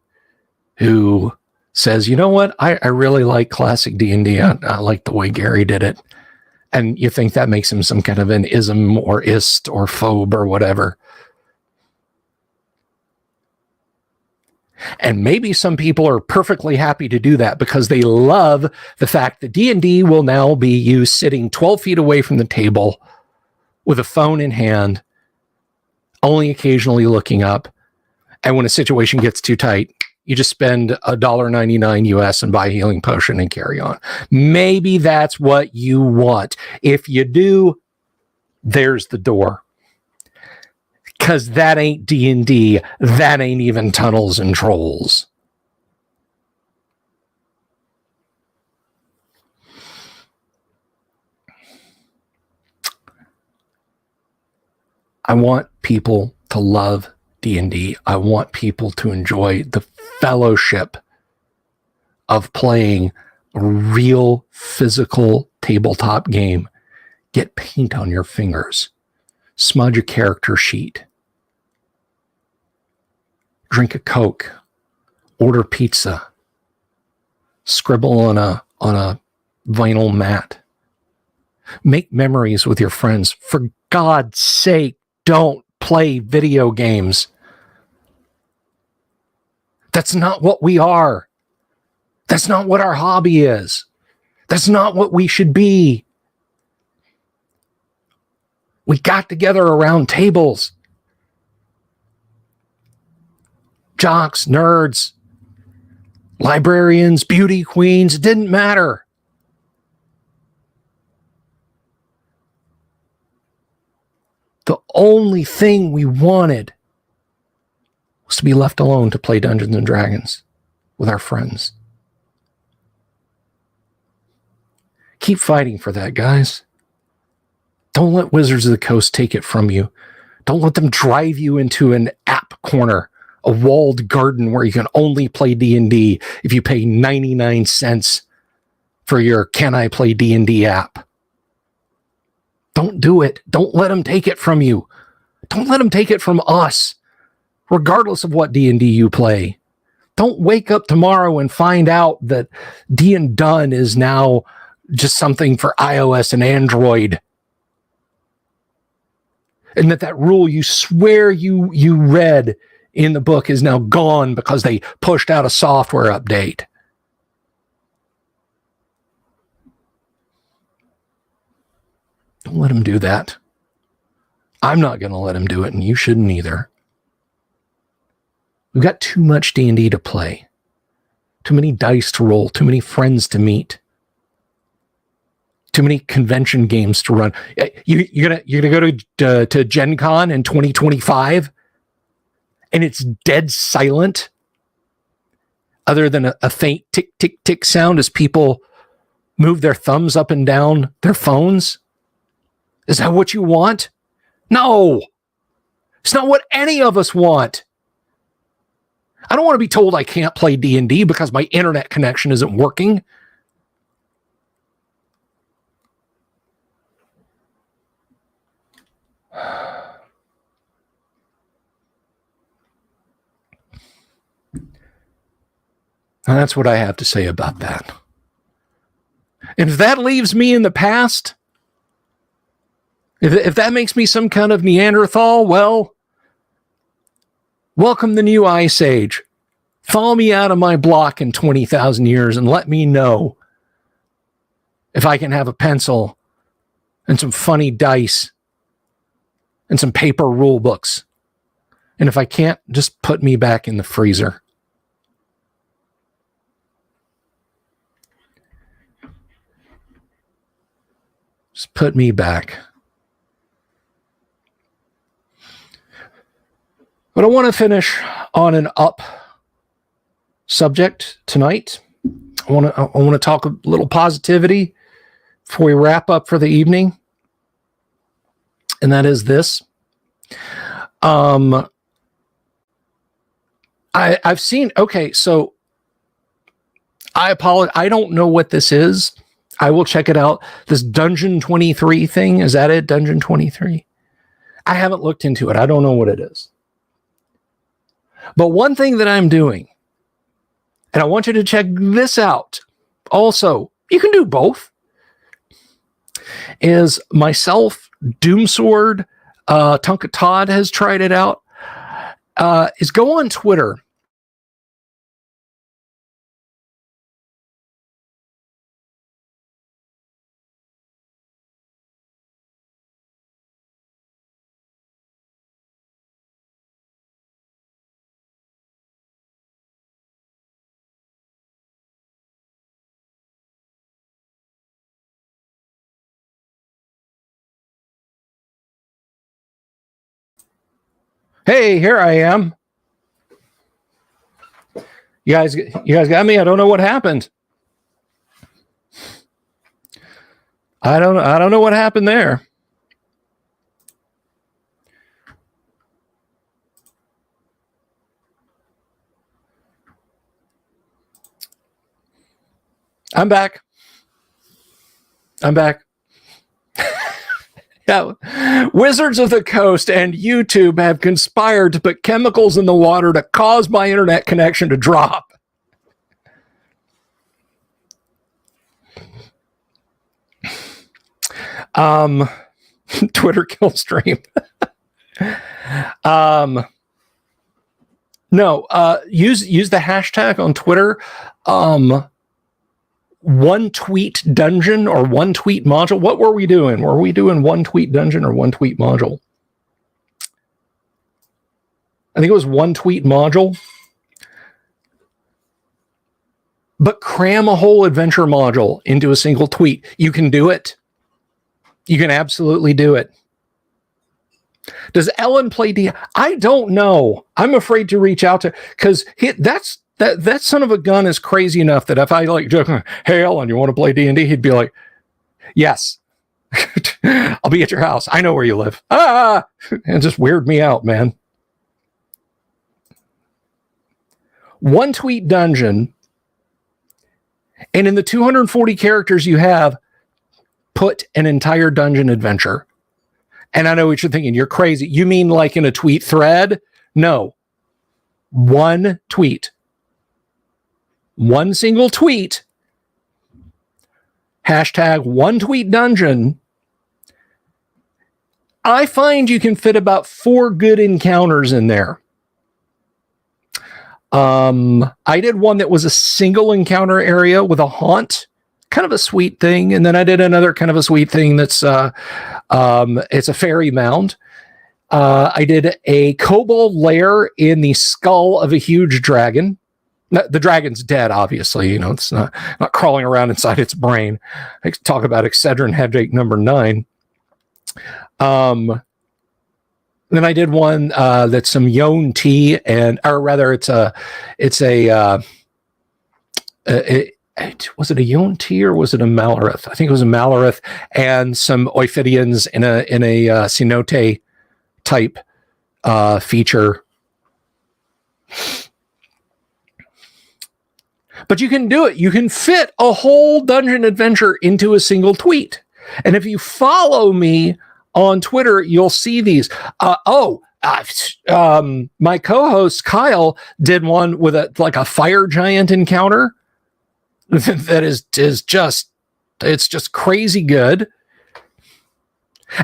who says, you know what, I really like classic D&D. I like the way Gary did it. And you think that makes him some kind of an ism or ist or phobe or whatever. And maybe some people are perfectly happy to do that because they love the fact that D&D will now be you sitting 12 feet away from the table with a phone in hand, only occasionally looking up. And when a situation gets too tight, you just spend $1.99 US and buy a healing potion and carry on. Maybe that's what you want. If you do, there's the door. Because that ain't D&D. That ain't even Tunnels and Trolls. I want people to love D&D. I want people to enjoy the fellowship of playing a real physical tabletop game. Get paint on your fingers. Smudge a character sheet. Drink a Coke. Order pizza. Scribble on a vinyl mat. Make memories with your friends. For God's sake, don't play video games. That's not what we are. That's not what our hobby is. That's not what we should be. We got together around tables. Jocks, nerds, librarians, beauty queens, it didn't matter. The only thing we wanted was to be left alone to play Dungeons and Dragons with our friends. Keep fighting for that, guys. Don't let Wizards of the Coast take it from you. Don't let them drive you into an app corner, a walled garden where you can only play D&D if you pay 99 cents for your Can I Play D&D app. Don't do it. Don't let them take it from you. Don't let them take it from us, regardless of what D&D you play. Don't wake up tomorrow and find out that D and Done is now just something for iOS and Android. And that rule you swear you read in the book is now gone because they pushed out a software update. Don't let them do that. I'm not going to let them do it, and you shouldn't either. We've got too much D&D to play. Too many dice to roll. Too many friends to meet. Too many convention games to run. You're gonna go to Gen Con in 2025, and it's dead silent, other than a faint tick tick tick sound as people move their thumbs up and down their phones. Is that what you want? No, it's not what any of us want. I don't want to be told I can't play D&D because my internet connection isn't working. And that's what I have to say about that. And if that leaves me in the past, if that makes me some kind of Neanderthal, well, welcome the new Ice Age. Follow me out of my block in 20,000 years and let me know if I can have a pencil and some funny dice and some paper rule books. And if I can't, just put me back in the freezer. Just put me back. But I want to finish on an up subject tonight. I want to talk a little positivity before we wrap up for the evening. And that is this. I've seen, okay, so I apologize. I don't know what this is. I will check it out. This Dungeon 23 thing, is that it? Dungeon 23? I haven't looked into it. I don't know what it is. But one thing that I'm doing, and I want you to check this out. Also, you can do both. Is myself, Doomsword, Tonka Todd has tried it out. Is go on Twitter. Hey, here I am. You guys got me? I don't know what happened. I don't know what happened there. I'm back. Yeah. Wizards of the Coast and YouTube have conspired to put chemicals in the water to cause my internet connection to drop. Twitter kill stream. No, use the hashtag on Twitter. One tweet dungeon or one tweet module. What were we doing? Were we doing one tweet dungeon or one tweet module? I think it was one tweet module. But cram a whole adventure module into a single tweet. You can do it. You can absolutely do it. Does Ellen play D? I don't know. I'm afraid to reach out to, because that son of a gun is crazy enough that if I like joke, hey Ellen, you want to play D&D? He'd be like, yes. I'll be at your house. I know where you live. And just weird me out, man. One tweet dungeon. And in the 240 characters you have, put an entire dungeon adventure. And I know what you're thinking. You're crazy. You mean like in a tweet thread? No. One tweet. One single tweet. Hashtag one tweet dungeon. I find you can fit about 4 good encounters in there. I did one that was a single encounter area with a haunt, kind of a sweet thing. And then I did another kind of a sweet thing that's, it's a fairy mound. I did a kobold lair in the skull of a huge dragon. The dragon's dead, obviously. You know, it's not crawling around inside its brain. I talk about Excedrin headache number 9. Then I did one that's some Yone tea, or rather, was it a Yone tea or was it a Malarith? I think it was a Malarith and some Ophidians in a cenote type feature. But you can do it. You can fit a whole dungeon adventure into a single tweet. And if you follow me on Twitter, you'll see these. My co-host Kyle did one with a fire giant encounter that is just, it's just crazy good.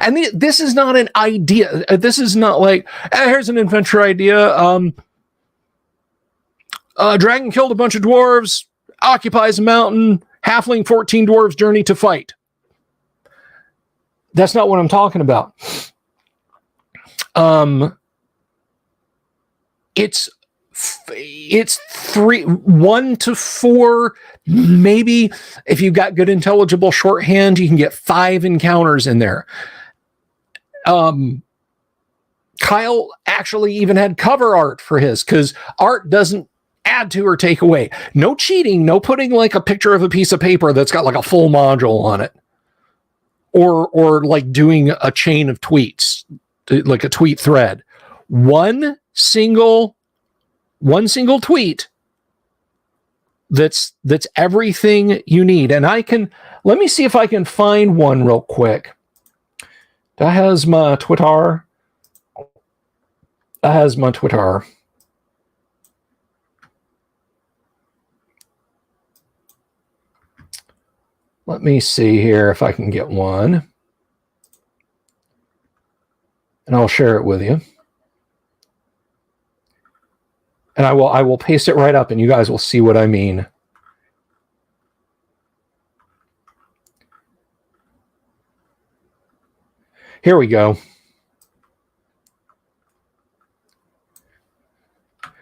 And this is not an idea. This is not like, here's an adventure idea. A dragon killed a bunch of dwarves, occupies a mountain, halfling 14 dwarves journey to fight. That's not what I'm talking about. It's 1 to 4, maybe if you've got good intelligible shorthand, you can get 5 encounters in there. Kyle actually even had cover art for his, because art doesn't add to or take away. No cheating, no putting like a picture of a piece of paper that's got like a full module on it. Or like doing a chain of tweets, like a tweet thread. One single tweet that's everything you need. And let me see if I can find one real quick. That has my Twitter. Let me see here if I can get one. And I'll share it with you. And I will paste it right up and you guys will see what I mean. Here we go.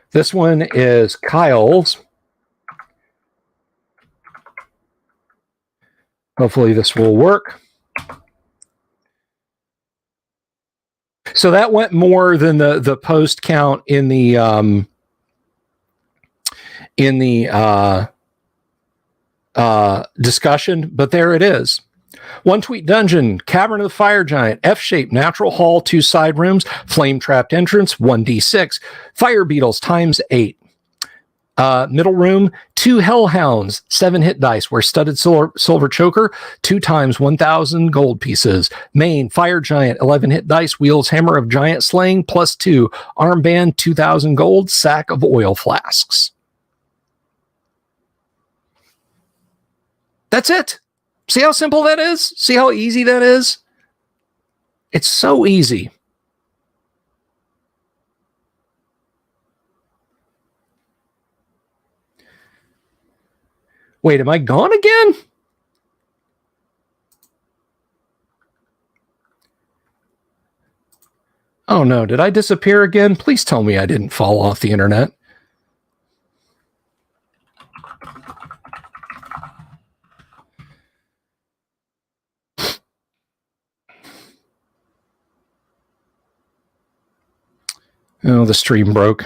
This one is Kyle's. Hopefully this will work. So that went more than the post count in the discussion, but there it is. One tweet dungeon, Cavern of the Fire Giant, F-shaped, natural hall, 2 side rooms, flame trapped entrance, 1d6, fire beetles ×8. Middle room, 2 hellhounds, 7 hit dice, where studded silver choker, 2 times 1,000 gold pieces. Main, fire giant, 11 hit dice, wields hammer of giant slaying, +2, armband, 2,000 gold, sack of oil flasks. That's it. See how simple that is? See how easy that is? It's so easy. Wait, am I gone again? Oh no, did I disappear again? Please tell me I didn't fall off the internet. Oh, the stream broke.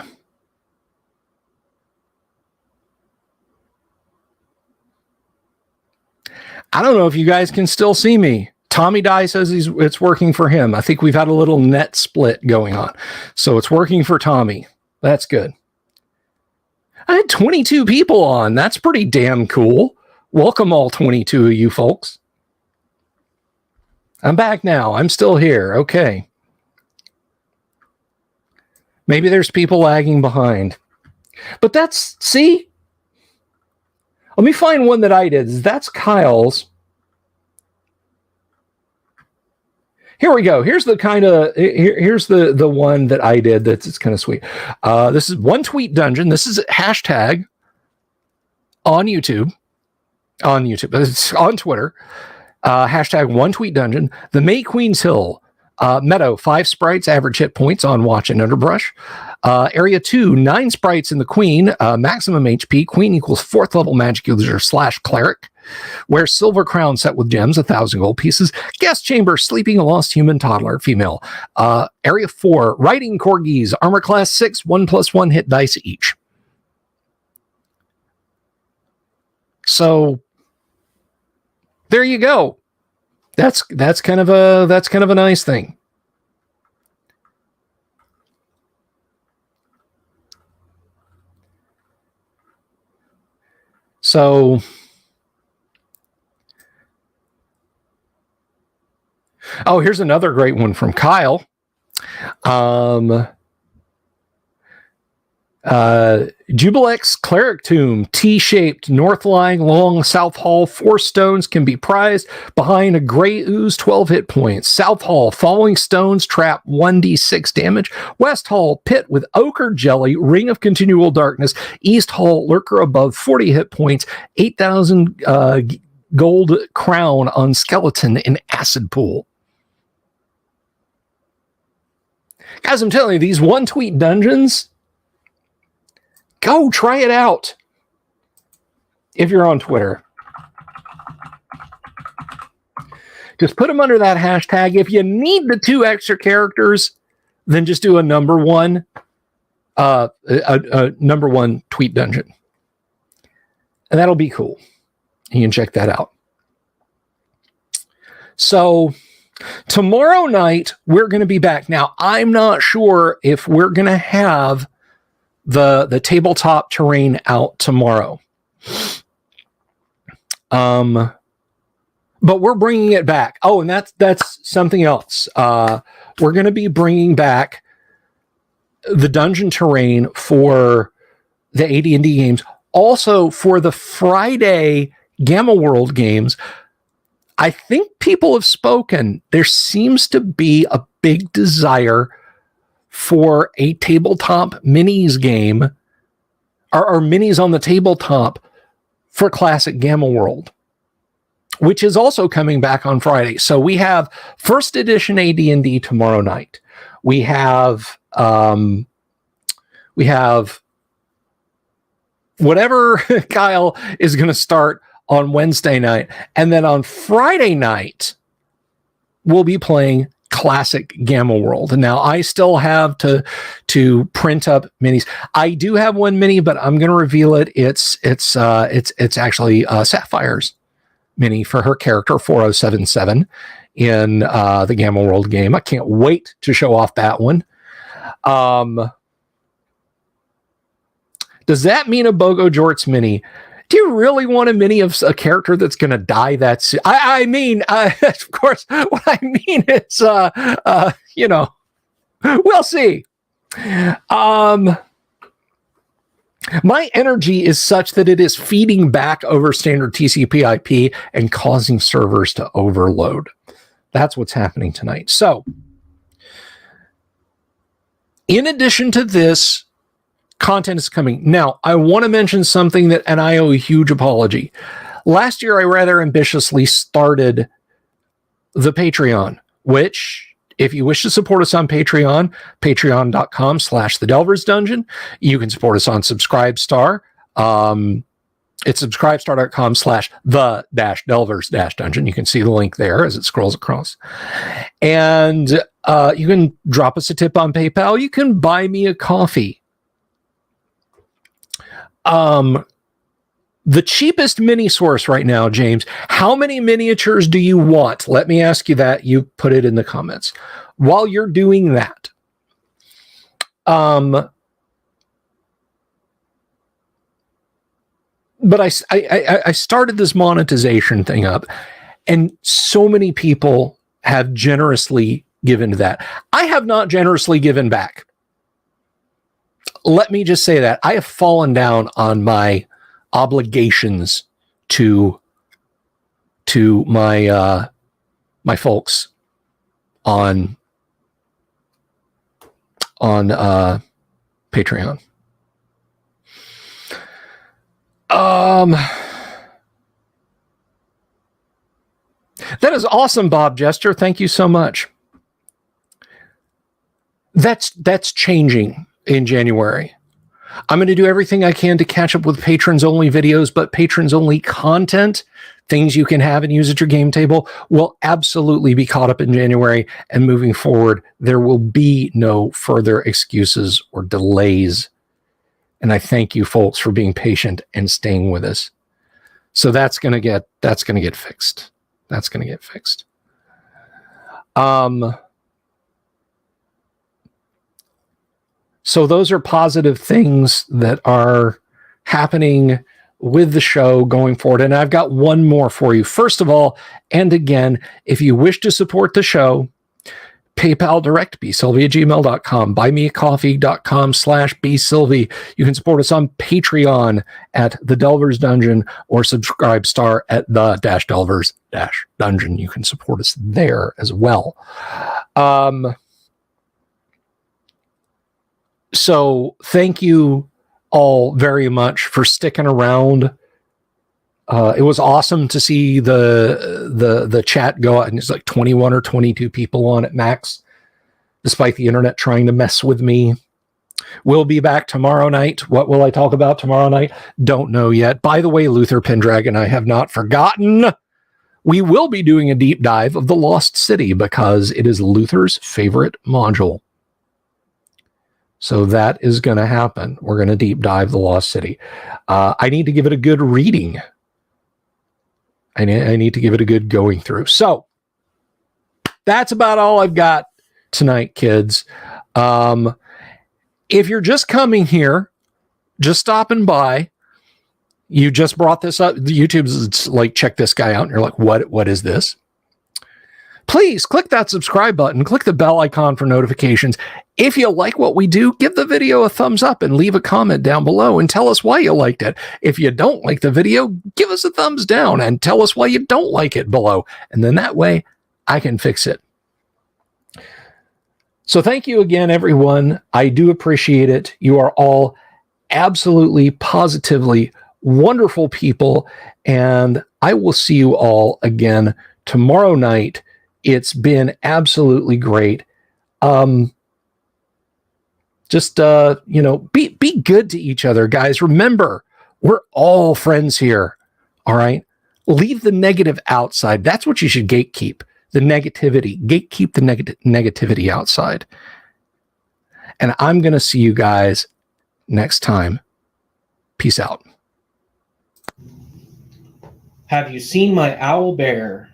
I don't know if you guys can still see me. Tommy Dye says it's working for him. I think we've had a little net split going on. So it's working for Tommy. That's good. I had 22 people on. That's pretty damn cool. Welcome all 22 of you folks. I'm back now. I'm still here. Okay. Maybe there's people lagging behind. But that's, see? Let me find one that I did. That's Kyle's. Here we go. Here's the here's the one that I did that's kind of sweet. This is One Tweet Dungeon. This is hashtag on YouTube. It's on Twitter. Hashtag One Tweet Dungeon. The May Queen's Hill. Meadow, 5 sprites, average hit points on Watch and Underbrush. Area 2, 9 sprites in the Queen, maximum HP. Queen equals 4th level magic user / cleric. Wears silver crown set with gems, 1,000 gold pieces. Guest chamber, sleeping a lost human toddler, female. Area 4, riding corgis, armor class 6, 1+1 hit dice each. So there you go. That's kind of a nice thing. So here's another great one from Kyle. Jubilex Cleric Tomb, T-shaped, north-lying, long, South Hall, 4 stones can be prized behind a gray ooze, 12 hit points. South Hall, following stones trap 1d6 damage. West Hall, pit with ochre jelly, ring of continual darkness. East Hall, lurker above, 40 hit points, 8,000 gold crown on skeleton in acid pool. Guys, I'm telling you, these One Tweet dungeons, go try it out if you're on Twitter. Just put them under that hashtag. If you need the 2 extra characters, then just do a number 1 tweet dungeon. And that'll be cool. You can check that out. So tomorrow night, we're going to be back. Now, I'm not sure if we're going to have the tabletop terrain out tomorrow. But we're bringing it back. Oh, and that's something else. We're going to be bringing back the dungeon terrain for the AD&D games. Also for the Friday Gamma World games. I think people have spoken. There seems to be a big desire for a tabletop minis game or minis on the tabletop for Classic Gamma World, which is also coming back on Friday. So we have first edition AD&D tomorrow night. We have whatever Kyle is going to start on Wednesday night. And then on Friday night, we'll be playing Classic Gamma World. And now I still have to print up minis. I do have one mini, but I'm going to reveal it. It's actually Sapphire's mini for her character 4077 in the Gamma World game. I can't wait to show off that one. Does that mean a Bogo Jorts mini? Do you really want a mini of a character that's going to die that soon? I mean, of course, what I mean is, we'll see. My energy is such that it is feeding back over standard TCP/IP and causing servers to overload. That's what's happening tonight. So, in addition to this, content is coming. Now, I want to mention something and I owe a huge apology. Last year, I rather ambitiously started the Patreon, which, if you wish to support us on Patreon, patreon.com/The Delvers Dungeon. You can support us on Subscribestar. It's subscribestar.com/the-delvers-dungeon. You can see the link there as it scrolls across. And you can drop us a tip on PayPal. You can buy me a coffee. The cheapest mini source right now, James, how many miniatures do you want? Let me ask you that. You put it in the comments. While you're doing that, but I started this monetization thing up, and so many people have generously given to that. I have not generously given back. Let me just say that I have fallen down on my obligations to my my folks on Patreon. That is awesome, Bob Jester. Thank you so much. That's changing in January. I'm going to do everything I can to catch up with patrons only videos, but patrons only content, things you can have and use at your game table, will absolutely be caught up in January. And moving forward, there will be no further excuses or delays. And I thank you folks for being patient and staying with us. So that's going to get fixed. That's going to get fixed. So those are positive things that are happening with the show going forward. And I've got one more for you. First of all, and again, if you wish to support the show, PayPal direct, bsylvie@gmail.com, buymeacoffee.com/bsylvie. You can support us on Patreon at The Delver's Dungeon or subscribe star at the-delvers-dungeon. You can support us there as well. So thank you all very much for sticking around. It was awesome to see the chat go out, and it's like 21 or 22 people on at max, despite the internet trying to mess with me. We'll be back tomorrow night. What will I talk about tomorrow night? Don't know yet. By the way, Luther Pendragon, I have not forgotten. We will be doing a deep dive of the Lost City because it is Luther's favorite module. So that is going to happen. We're going to deep dive the Lost City. I need to give it a good reading. I need to give it a good going through. So that's about all I've got tonight, kids. If you're just coming here, just stopping by, you just brought this up, YouTube's like, check this guy out, and you're like, what is this? Please click that subscribe button, click the bell icon for notifications. If you like what we do, give the video a thumbs up and leave a comment down below and tell us why you liked it. If you don't like the video, give us a thumbs down and tell us why you don't like it below. And then that way I can fix it. So thank you again, everyone. I do appreciate it. You are all absolutely, positively wonderful people. And I will see you all again tomorrow night. It's been absolutely great. Just be good to each other, guys. Remember, we're all friends here. All right. Leave the negative outside. That's what you should gatekeep. The negativity. Gatekeep the negativity outside. And I'm going to see you guys next time. Peace out. Have you seen my owl bear?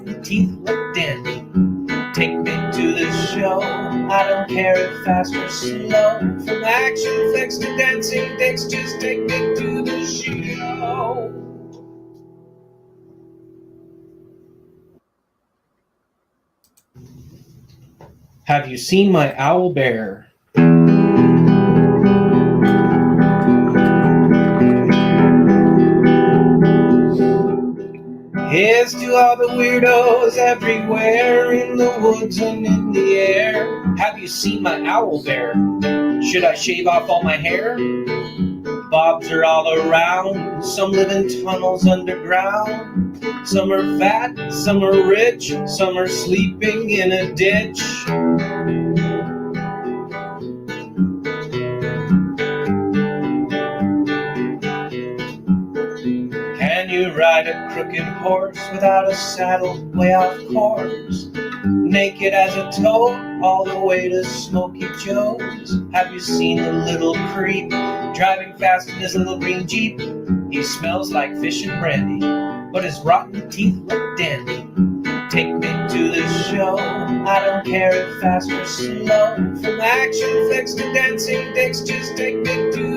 Your teeth look dandy. Take me to the show. I don't care if fast or slow. From action flicks to dancing dicks, just take me to the show. Have you seen my owl bear? Here's to all the weirdos everywhere, in the woods and in the air. Have you seen my owl bear? Should I shave off all my hair? Bobs are all around, some live in tunnels underground. Some are fat, some are rich, some are sleeping in a ditch. Can you ride a crooked horse without a saddle, way off course? Naked as a toad, all the way to Smoky Joe's. Have you seen the little creep driving fast in his little green Jeep? He smells like fish and brandy, but his rotten teeth look dandy. Take me to the show, I don't care if fast or slow. From action flicks to dancing dicks, just take me to